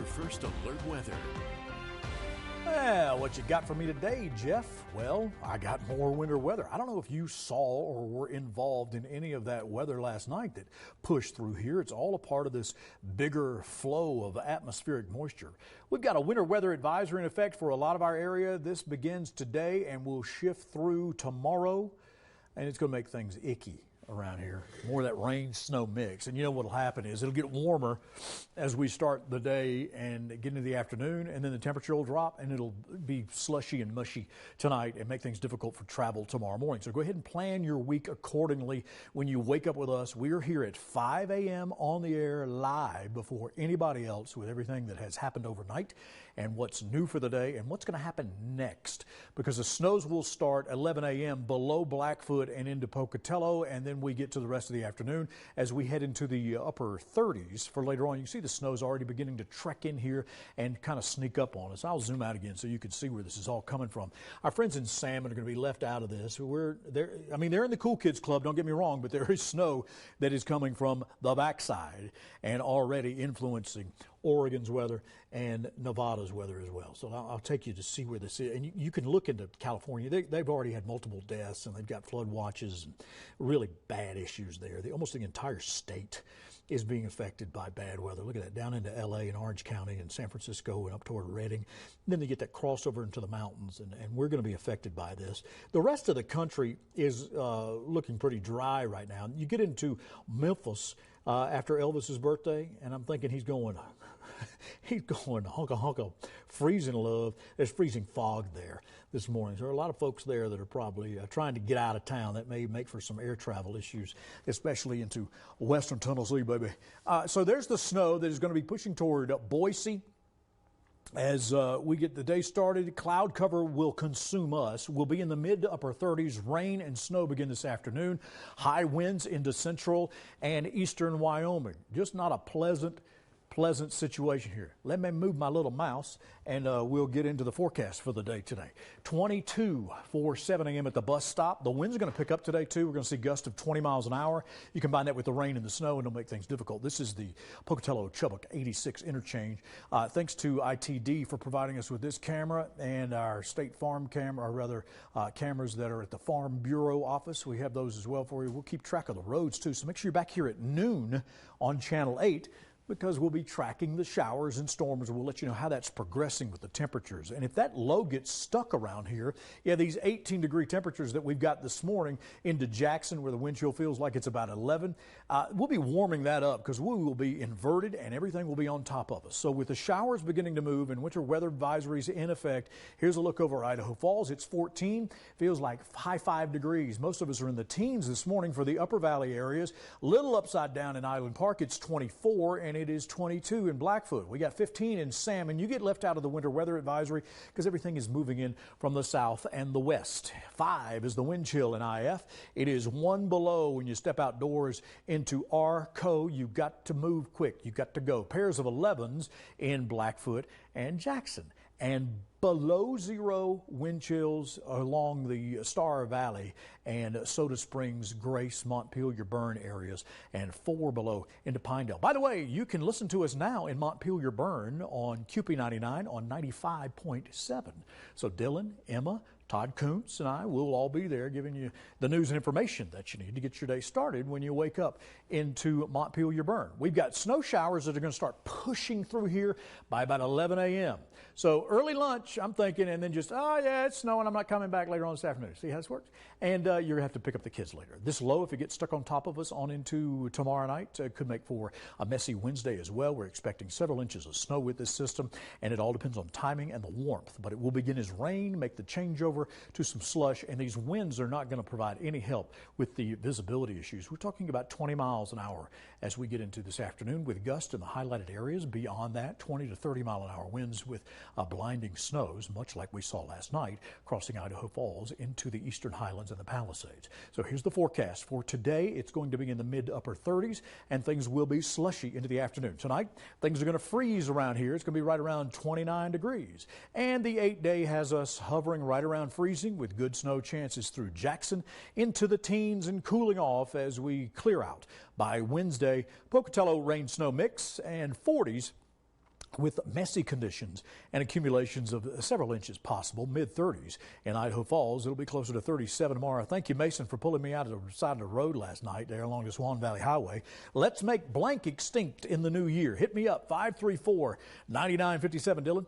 First Alert Weather. Well, what you got for me today, Jeff? Well, I got more winter weather. I don't know if you saw or were involved in any of that weather last night that pushed through here. It's all a part of this bigger flow of atmospheric moisture. We've got a winter weather advisory in effect for a lot of our area. This begins today and will shift through tomorrow, and it's going to make things icky around here. More of that rain snow mix. And you know what'll happen is it'll get warmer as we start the day and get into the afternoon, and then the temperature will drop and it'll be slushy and mushy tonight and make things difficult for travel tomorrow morning. So go ahead and plan your week accordingly when you wake up with us. We're here at 5 a.m. on the air live before anybody else with everything that has happened overnight and what's new for the day and what's going to happen next, because the snows will start 11 a.m. below Blackfoot and into Pocatello, and then we get to the rest of the afternoon as we head into the upper 30s for later on. You can see the snow's already beginning to trek in here and kind of sneak up on us. I'll zoom out again so you can see where this is all coming from. Our friends in Salmon are going to be left out of this. They're in the Cool Kids Club, don't get me wrong, but there is snow that is coming from the backside and already influencing Oregon's weather and Nevada's weather as well. So I'll take you to see where this is. And you can look into California. They've already had multiple deaths, and they've got flood watches and really bad issues there. Almost the entire state is being affected by bad weather. Look at that, down into L.A. and Orange County and San Francisco and up toward Redding. And then they get that crossover into the mountains, and we're going to be affected by this. The rest of the country is looking pretty dry right now. You get into Memphis after Elvis's birthday, and I'm thinking he's going honka freezing love. There's freezing fog there this morning. There are a lot of folks there that are probably trying to get out of town. That may make for some air travel issues, especially into western Tennessee, baby. So there's the snow that is going to be pushing toward Boise. As we get the day started, cloud cover will consume us. We'll be in the mid to upper 30s. Rain and snow begin this afternoon. High winds into central and eastern Wyoming. Just not a pleasant situation here. Let me move my little mouse and we'll get into the forecast for the day today. 22 for 7 a.m. at the bus stop. The winds are going to pick up today too. We're going to see gusts of 20 miles an hour. You combine that with the rain and the snow and it'll make things difficult. This is the Pocatello-Chubbuck 86 interchange. Thanks to ITD for providing us with this camera and our State Farm camera, or rather cameras that are at the Farm Bureau office. We have those as well for you. We'll keep track of the roads too. So make sure you're back here at noon on Channel 8. Because we'll be tracking the showers and storms. We'll let you know how that's progressing with the temperatures. And if that low gets stuck around here, these 18-degree temperatures that we've got this morning into Jackson, where the wind chill feels like it's about 11, we'll be warming that up because we will be inverted and everything will be on top of us. So with the showers beginning to move and winter weather advisories in effect, here's a look over Idaho Falls. It's 14, feels like high 5 degrees. Most of us are in the teens this morning for the upper valley areas. Little upside down in Island Park, it's 24, and it is 22 in Blackfoot. We got 15 in Salmon. You get left out of the winter weather advisory because everything is moving in from the south and the west. 5 is the wind chill in IF. It is 1 below when you step outdoors into Arco. You've got to move quick. You've got to go. Pairs of 11s in Blackfoot and Jackson. And below zero wind chills along the Star Valley and Soda Springs, Grace, Montpelier, Burn areas, and 4 below into Pinedale. By the way, you can listen to us now in Montpelier, Burn on QP99 on 95.7. So Dylan, Emma, Todd Kuntz and I will all be there giving you the news and information that you need to get your day started when you wake up into Montpelier Burn. We've got snow showers that are going to start pushing through here by about 11 a.m. So early lunch, I'm thinking, and then just, oh yeah, it's snowing, I'm not coming back later on this afternoon. See how this works? And you're going to have to pick up the kids later. This low, if it gets stuck on top of us on into tomorrow night, could make for a messy Wednesday as well. We're expecting several inches of snow with this system, and it all depends on timing and the warmth. But it will begin as rain, make the changeover to some slush, and these winds are not going to provide any help with the visibility issues. We're talking about 20 miles an hour as we get into this afternoon with gusts in the highlighted areas. Beyond that, 20 to 30 mile an hour winds with blinding snows, much like we saw last night, crossing Idaho Falls into the eastern highlands and the Palisades. So here's the forecast for today. It's going to be in the mid to upper 30s, and things will be slushy into the afternoon. Tonight, things are going to freeze around here. It's going to be right around 29 degrees. And the 8-day has us hovering right around freezing with good snow chances through Jackson into the teens and cooling off as we clear out. By Wednesday, Pocatello rain snow mix and 40s with messy conditions and accumulations of several inches possible, mid-30s. In Idaho Falls, it'll be closer to 37 tomorrow. Thank you, Mason, for pulling me out of the side of the road last night there along the Swan Valley Highway. Let's make blank extinct in the new year. Hit me up, 534-9957, Dylan.